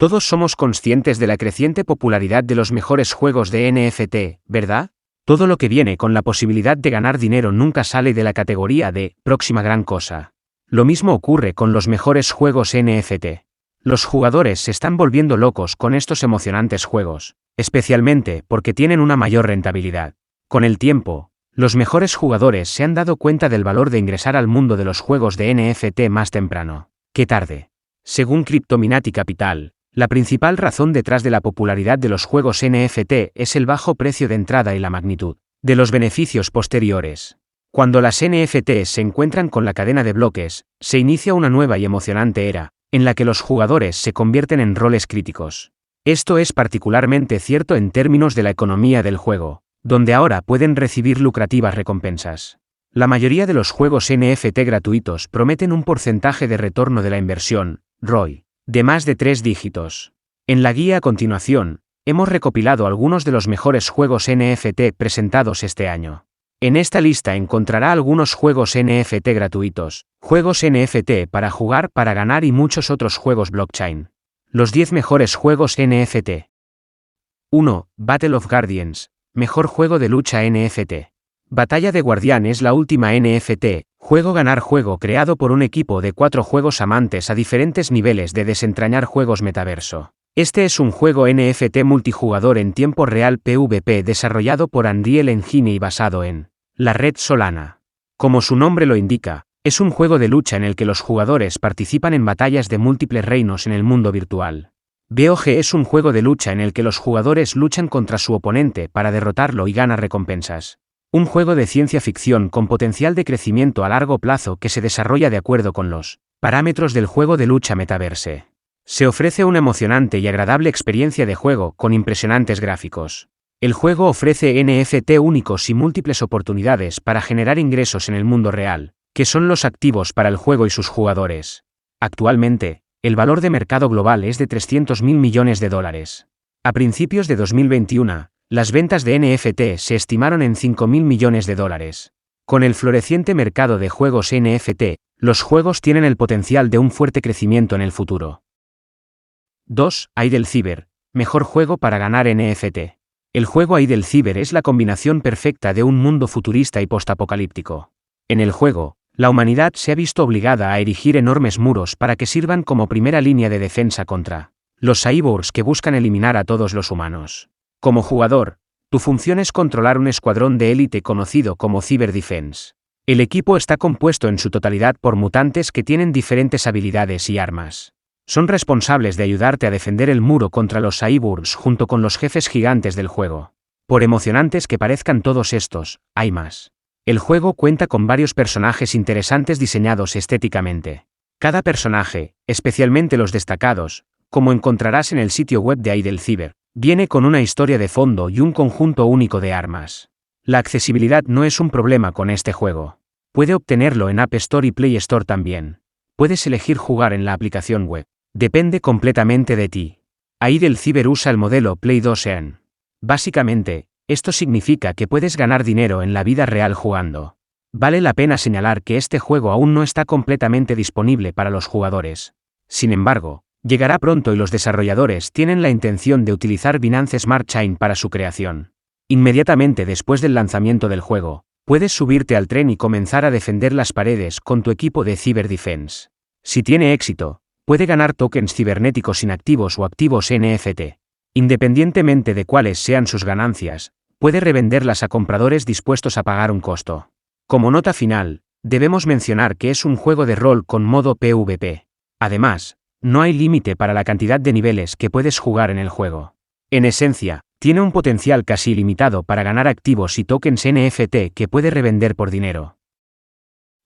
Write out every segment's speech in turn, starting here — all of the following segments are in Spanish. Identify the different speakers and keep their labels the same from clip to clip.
Speaker 1: Todos somos conscientes de la creciente popularidad de los mejores juegos de NFT, ¿verdad? Todo lo que viene con la posibilidad de ganar dinero nunca sale de la categoría de próxima gran cosa. Lo mismo ocurre con los mejores juegos NFT. Los jugadores se están volviendo locos con estos emocionantes juegos, especialmente porque tienen una mayor rentabilidad. Con el tiempo, los mejores jugadores se han dado cuenta del valor de ingresar al mundo de los juegos de NFT más temprano que tarde. Según Cryptominati Capital, la principal razón detrás de la popularidad de los juegos NFT es el bajo precio de entrada y la magnitud de los beneficios posteriores. Cuando las NFT se encuentran con la cadena de bloques, se inicia una nueva y emocionante era, en la que los jugadores se convierten en roles críticos. Esto es particularmente cierto en términos de la economía del juego, donde ahora pueden recibir lucrativas recompensas. La mayoría de los juegos NFT gratuitos prometen un porcentaje de retorno de la inversión, ROI, de más de 3 dígitos. En la guía a continuación, hemos recopilado algunos de los mejores juegos NFT presentados este año. En esta lista encontrará algunos juegos NFT gratuitos, juegos NFT para jugar para ganar y muchos otros juegos blockchain. Los 10 mejores juegos NFT. 1. Battle of Guardians, mejor juego de lucha NFT. Batalla de Guardián es la última NFT, juego ganar juego creado por un equipo de 4 juegos amantes a diferentes niveles de desentrañar juegos metaverso. Este es un juego NFT multijugador en tiempo real PvP desarrollado por Unreal Engine y basado en la red Solana. Como su nombre lo indica, es un juego de lucha en el que los jugadores participan en batallas de múltiples reinos en el mundo virtual. BOG es un juego de lucha en el que los jugadores luchan contra su oponente para derrotarlo y ganar recompensas. Un juego de ciencia ficción con potencial de crecimiento a largo plazo que se desarrolla de acuerdo con los parámetros del juego de lucha metaverse. Se ofrece una emocionante y agradable experiencia de juego con impresionantes gráficos. El juego ofrece NFT únicos y múltiples oportunidades para generar ingresos en el mundo real, que son los activos para el juego y sus jugadores. Actualmente, el valor de mercado global es de $300.000 millones. A principios de 2021, las ventas de NFT se estimaron en $5.000 millones. Con el floreciente mercado de juegos NFT, los juegos tienen el potencial de un fuerte crecimiento en el futuro. 2. Idle Cyber, mejor juego para ganar NFT. El juego Idle Cyber es la combinación perfecta de un mundo futurista y postapocalíptico. En el juego, la humanidad se ha visto obligada a erigir enormes muros para que sirvan como primera línea de defensa contra los cyborgs que buscan eliminar a todos los humanos. Como jugador, tu función es controlar un escuadrón de élite conocido como Cyber Defense. El equipo está compuesto en su totalidad por mutantes que tienen diferentes habilidades y armas. Son responsables de ayudarte a defender el muro contra los cyborgs junto con los jefes gigantes del juego. Por emocionantes que parezcan todos estos, hay más. El juego cuenta con varios personajes interesantes diseñados estéticamente. Cada personaje, especialmente los destacados, como encontrarás en el sitio web de Idle Cyber, viene con una historia de fondo y un conjunto único de armas. La accesibilidad no es un problema con este juego. Puede obtenerlo en App Store y Play Store también. Puedes elegir jugar en la aplicación web. Depende completamente de ti. Idle Cyber usa el modelo Play 2 Earn. Básicamente, esto significa que puedes ganar dinero en la vida real jugando. Vale la pena señalar que este juego aún no está completamente disponible para los jugadores. Sin embargo, llegará pronto y los desarrolladores tienen la intención de utilizar Binance Smart Chain para su creación. Inmediatamente después del lanzamiento del juego, puedes subirte al tren y comenzar a defender las paredes con tu equipo de Cyber Defense. Si tiene éxito, puede ganar tokens cibernéticos inactivos o activos NFT. Independientemente de cuáles sean sus ganancias, puede revenderlas a compradores dispuestos a pagar un costo. Como nota final, debemos mencionar que es un juego de rol con modo PvP. Además, no hay límite para la cantidad de niveles que puedes jugar en el juego. En esencia, tiene un potencial casi ilimitado para ganar activos y tokens NFT que puede revender por dinero.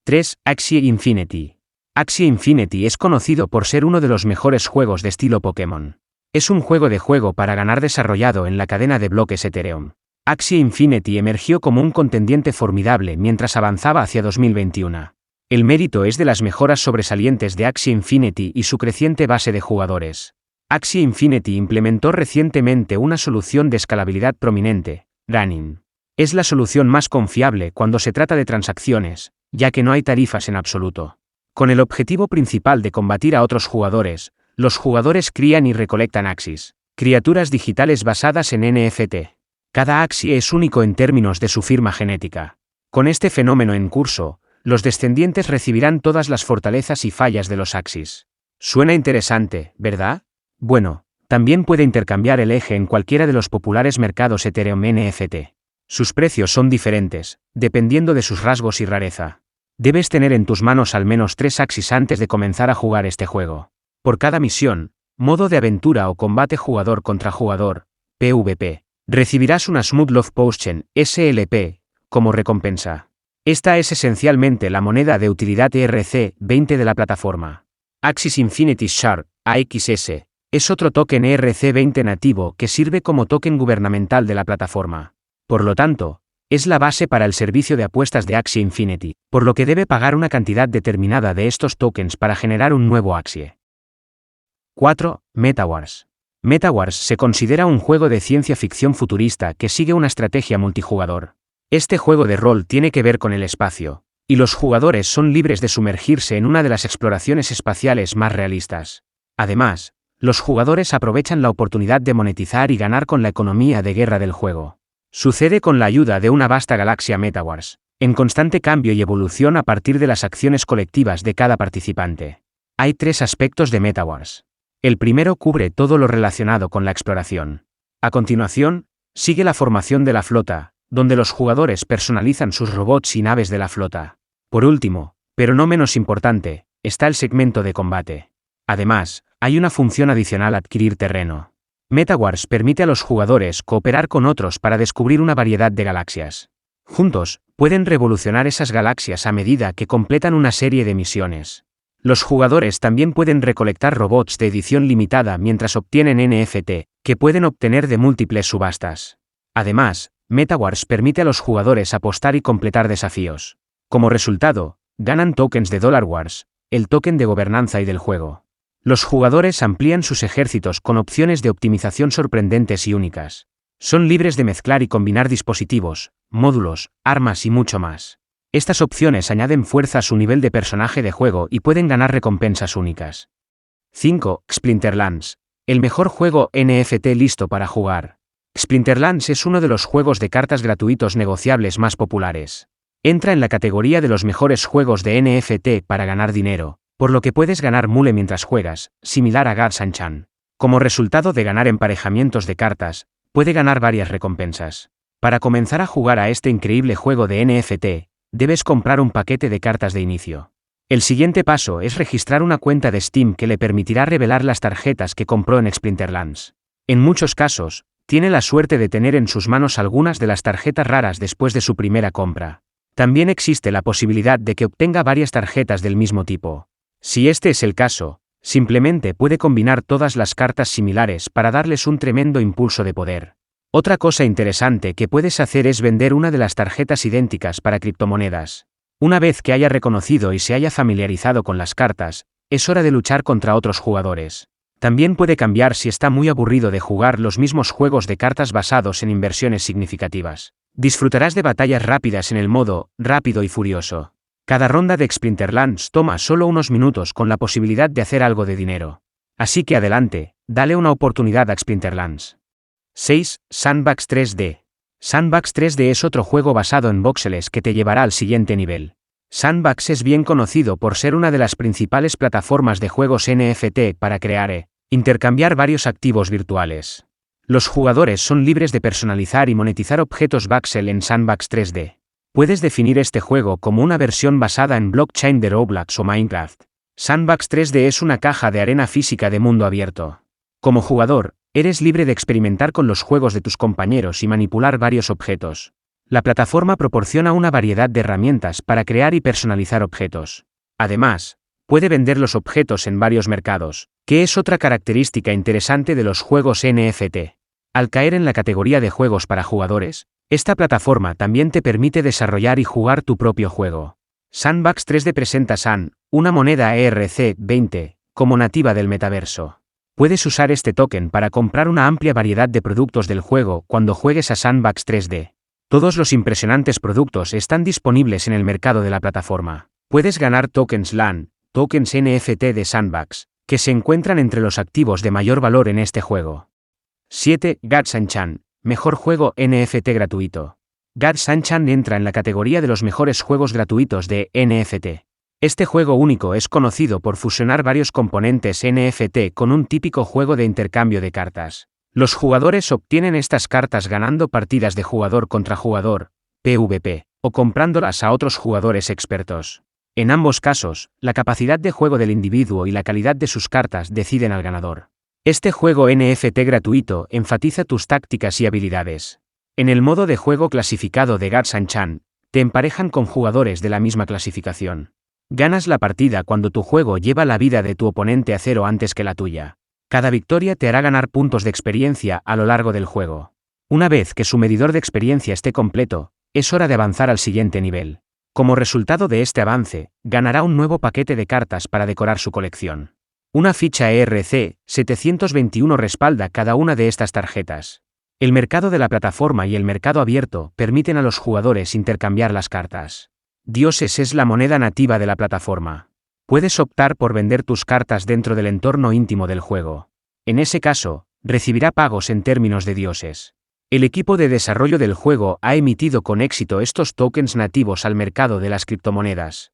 Speaker 1: 3. Axie Infinity. Axie Infinity es conocido por ser uno de los mejores juegos de estilo Pokémon. Es un juego para ganar desarrollado en la cadena de bloques Ethereum. Axie Infinity emergió como un contendiente formidable mientras avanzaba hacia 2021. El mérito es de las mejoras sobresalientes de Axie Infinity y su creciente base de jugadores. Axie Infinity implementó recientemente una solución de escalabilidad prominente, Running. Es la solución más confiable cuando se trata de transacciones, ya que no hay tarifas en absoluto. Con el objetivo principal de combatir a otros jugadores, Los jugadores crían y recolectan Axis, criaturas digitales basadas en NFT. Cada Axie es único en términos de su firma genética. Con este fenómeno en curso, los descendientes recibirán todas las fortalezas y fallas de los Axis. Suena interesante, ¿verdad? Bueno, también puede intercambiar el eje en cualquiera de los populares mercados Ethereum NFT. Sus precios son diferentes, dependiendo de sus rasgos y rareza. Debes tener en tus manos al menos 3 Axis antes de comenzar a jugar este juego. Por cada misión, modo de aventura o combate jugador contra jugador, PvP, recibirás una Smooth Love Potion, SLP, como recompensa. Esta es esencialmente la moneda de utilidad ERC-20 de la plataforma. Axis Infinity Shard, AXS, es otro token ERC-20 nativo que sirve como token gubernamental de la plataforma. Por lo tanto, es la base para el servicio de apuestas de Axie Infinity, por lo que debe pagar una cantidad determinada de estos tokens para generar un nuevo Axie. 4. MetaWars. MetaWars se considera un juego de ciencia ficción futurista que sigue una estrategia multijugador. Este juego de rol tiene que ver con el espacio, y los jugadores son libres de sumergirse en una de las exploraciones espaciales más realistas. Además, los jugadores aprovechan la oportunidad de monetizar y ganar con la economía de guerra del juego. Sucede con la ayuda de una vasta galaxia MetaWars, en constante cambio y evolución a partir de las acciones colectivas de cada participante. Hay 3 aspectos de MetaWars. El primero cubre todo lo relacionado con la exploración. A continuación, sigue la formación de la flota, donde los jugadores personalizan sus robots y naves de la flota. Por último, pero no menos importante, está el segmento de combate. Además, hay una función adicional: adquirir terreno. MetaWars permite a los jugadores cooperar con otros para descubrir una variedad de galaxias. Juntos, pueden revolucionar esas galaxias a medida que completan una serie de misiones. Los jugadores también pueden recolectar robots de edición limitada mientras obtienen NFT, que pueden obtener de múltiples subastas. Además, MetaWars permite a los jugadores apostar y completar desafíos. Como resultado, ganan tokens de $Wars, el token de gobernanza y del juego. Los jugadores amplían sus ejércitos con opciones de optimización sorprendentes y únicas. Son libres de mezclar y combinar dispositivos, módulos, armas y mucho más. Estas opciones añaden fuerza a su nivel de personaje de juego y pueden ganar recompensas únicas. 5. Splinterlands. El mejor juego NFT listo para jugar. Splinterlands es uno de los juegos de cartas gratuitos negociables más populares. Entra en la categoría de los mejores juegos de NFT para ganar dinero, por lo que puedes ganar mule mientras juegas, similar a Gars Chan. Como resultado de ganar emparejamientos de cartas, puede ganar varias recompensas. Para comenzar a jugar a este increíble juego de NFT, debes comprar un paquete de cartas de inicio. El siguiente paso es registrar una cuenta de Steam que le permitirá revelar las tarjetas que compró en Splinterlands. En muchos casos, tiene la suerte de tener en sus manos algunas de las tarjetas raras después de su primera compra. También existe la posibilidad de que obtenga varias tarjetas del mismo tipo. Si este es el caso, simplemente puede combinar todas las cartas similares para darles un tremendo impulso de poder. Otra cosa interesante que puedes hacer es vender una de las tarjetas idénticas para criptomonedas. Una vez que haya reconocido y se haya familiarizado con las cartas, es hora de luchar contra otros jugadores. También puede cambiar si está muy aburrido de jugar los mismos juegos de cartas basados en inversiones significativas. Disfrutarás de batallas rápidas en el modo rápido y furioso. Cada ronda de Splinterlands toma solo unos minutos con la posibilidad de hacer algo de dinero. Así que adelante, dale una oportunidad a Splinterlands. 6. Sandbox 3D. Sandbox 3D es otro juego basado en voxeles que te llevará al siguiente nivel. Sandbox es bien conocido por ser una de las principales plataformas de juegos NFT para crear e intercambiar varios activos virtuales. Los jugadores son libres de personalizar y monetizar objetos voxel en Sandbox 3D. Puedes definir este juego como una versión basada en blockchain de Roblox o Minecraft. Sandbox 3D es una caja de arena física de mundo abierto. Como jugador, eres libre de experimentar con los juegos de tus compañeros y manipular varios objetos. La plataforma proporciona una variedad de herramientas para crear y personalizar objetos. Además, puede vender los objetos en varios mercados, que es otra característica interesante de los juegos NFT. Al caer en la categoría de juegos para jugadores, esta plataforma también te permite desarrollar y jugar tu propio juego. Sandbox 3D presenta SAN, una moneda ERC-20, como nativa del metaverso. Puedes usar este token para comprar una amplia variedad de productos del juego cuando juegues a Sandbox 3D. Todos los impresionantes productos están disponibles en el mercado de la plataforma. Puedes ganar tokens LAN, tokens NFT de Sandbox, que se encuentran entre los activos de mayor valor en este juego. 7. Gacha-Chan, mejor juego NFT gratuito. Gacha-Chan entra en la categoría de los mejores juegos gratuitos de NFT. Este juego único es conocido por fusionar varios componentes NFT con un típico juego de intercambio de cartas. Los jugadores obtienen estas cartas ganando partidas de jugador contra jugador, PvP, o comprándolas a otros jugadores expertos. En ambos casos, la capacidad de juego del individuo y la calidad de sus cartas deciden al ganador. Este juego NFT gratuito enfatiza tus tácticas y habilidades. En el modo de juego clasificado de Gacha-Chan, te emparejan con jugadores de la misma clasificación. Ganas la partida cuando tu juego lleva la vida de tu oponente a 0 antes que la tuya. Cada victoria te hará ganar puntos de experiencia a lo largo del juego. Una vez que su medidor de experiencia esté completo, es hora de avanzar al siguiente nivel. Como resultado de este avance, ganará un nuevo paquete de cartas para decorar su colección. Una ficha ERC-721 respalda cada una de estas tarjetas. El mercado de la plataforma y el mercado abierto permiten a los jugadores intercambiar las cartas. Dioses es la moneda nativa de la plataforma. Puedes optar por vender tus cartas dentro del entorno íntimo del juego. En ese caso, recibirá pagos en términos de dioses. El equipo de desarrollo del juego ha emitido con éxito estos tokens nativos al mercado de las criptomonedas.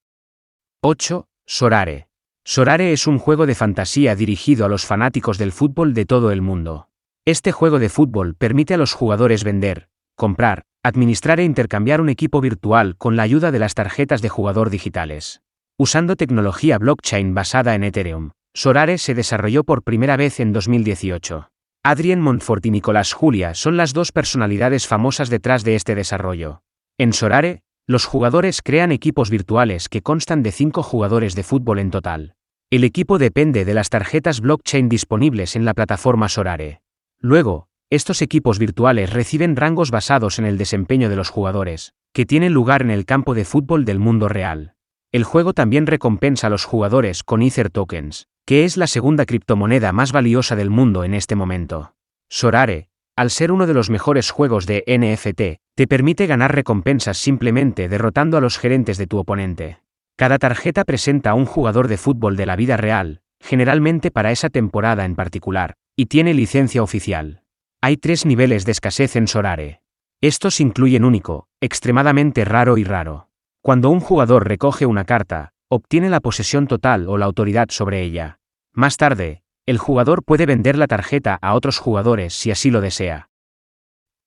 Speaker 1: 8. Sorare. Sorare es un juego de fantasía dirigido a los fanáticos del fútbol de todo el mundo. Este juego de fútbol permite a los jugadores vender, comprar, administrar e intercambiar un equipo virtual con la ayuda de las tarjetas de jugador digitales. Usando tecnología blockchain basada en Ethereum, Sorare se desarrolló por primera vez en 2018. Adrien Montfort y Nicolás Julia son las dos personalidades famosas detrás de este desarrollo. En Sorare, los jugadores crean equipos virtuales que constan de 5 jugadores de fútbol en total. El equipo depende de las tarjetas blockchain disponibles en la plataforma Sorare. Luego, estos equipos virtuales reciben rangos basados en el desempeño de los jugadores, que tienen lugar en el campo de fútbol del mundo real. El juego también recompensa a los jugadores con Ether Tokens, que es la segunda criptomoneda más valiosa del mundo en este momento. Sorare, al ser uno de los mejores juegos de NFT, te permite ganar recompensas simplemente derrotando a los gerentes de tu oponente. Cada tarjeta presenta a un jugador de fútbol de la vida real, generalmente para esa temporada en particular, y tiene licencia oficial. Hay 3 niveles de escasez en Sorare. Estos incluyen único, extremadamente raro y raro. Cuando un jugador recoge una carta, obtiene la posesión total o la autoridad sobre ella. Más tarde, el jugador puede vender la tarjeta a otros jugadores si así lo desea.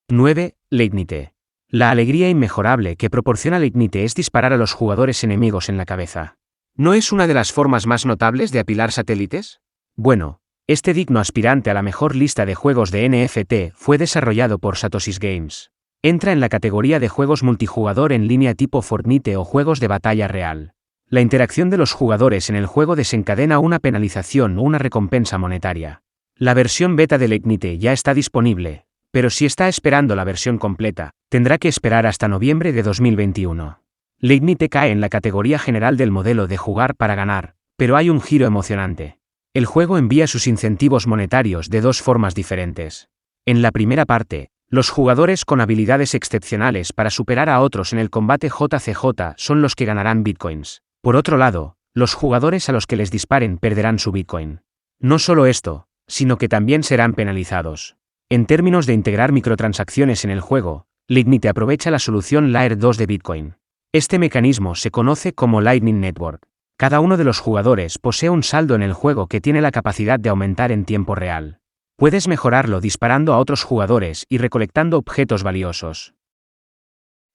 Speaker 1: 9. Leignite. La alegría inmejorable que proporciona Leignite es disparar a los jugadores enemigos en la cabeza. ¿No es una de las formas más notables de apilar satélites? Bueno, este digno aspirante a la mejor lista de juegos de NFT fue desarrollado por Satoshi's Games. Entra en la categoría de juegos multijugador en línea tipo Fortnite o juegos de batalla real. La interacción de los jugadores en el juego desencadena una penalización o una recompensa monetaria. La versión beta de Leignite ya está disponible, pero si está esperando la versión completa, tendrá que esperar hasta noviembre de 2021. Leignite cae en la categoría general del modelo de jugar para ganar, pero hay un giro emocionante. El juego envía sus incentivos monetarios de 2 formas diferentes. En la primera parte, los jugadores con habilidades excepcionales para superar a otros en el combate JCJ son los que ganarán bitcoins. Por otro lado, los jugadores a los que les disparen perderán su bitcoin. No solo esto, sino que también serán penalizados. En términos de integrar microtransacciones en el juego, Leignite aprovecha la solución Layer 2 de Bitcoin. Este mecanismo se conoce como Lightning Network. Cada uno de los jugadores posee un saldo en el juego que tiene la capacidad de aumentar en tiempo real. Puedes mejorarlo disparando a otros jugadores y recolectando objetos valiosos.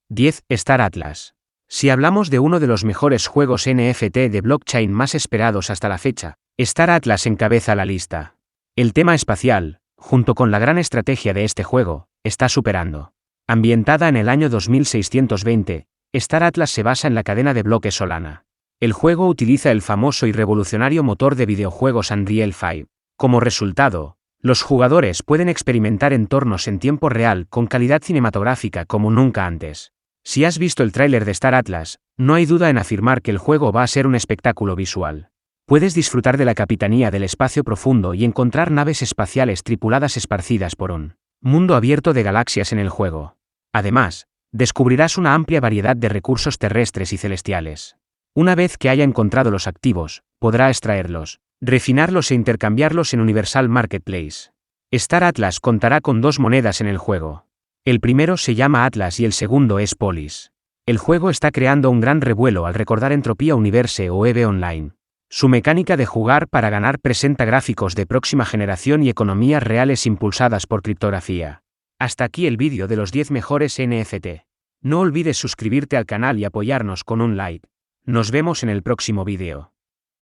Speaker 1: 10. Star Atlas. Si hablamos de uno de los mejores juegos NFT de blockchain más esperados hasta la fecha, Star Atlas encabeza la lista. El tema espacial, junto con la gran estrategia de este juego, está superando. Ambientada en el año 2620, Star Atlas se basa en la cadena de bloques Solana. El juego utiliza el famoso y revolucionario motor de videojuegos Unreal 5. Como resultado, los jugadores pueden experimentar entornos en tiempo real con calidad cinematográfica como nunca antes. Si has visto el tráiler de Star Atlas, no hay duda en afirmar que el juego va a ser un espectáculo visual. Puedes disfrutar de la capitanía del espacio profundo y encontrar naves espaciales tripuladas esparcidas por un mundo abierto de galaxias en el juego. Además, descubrirás una amplia variedad de recursos terrestres y celestiales. Una vez que haya encontrado los activos, podrá extraerlos, refinarlos e intercambiarlos en Universal Marketplace. Star Atlas contará con 2 monedas en el juego. El primero se llama Atlas y el segundo es Polis. El juego está creando un gran revuelo al recordar Entropía Universe o EVE Online. Su mecánica de jugar para ganar presenta gráficos de próxima generación y economías reales impulsadas por criptografía. Hasta aquí el vídeo de los 10 mejores NFT. No olvides suscribirte al canal y apoyarnos con un like. Nos vemos en el próximo vídeo.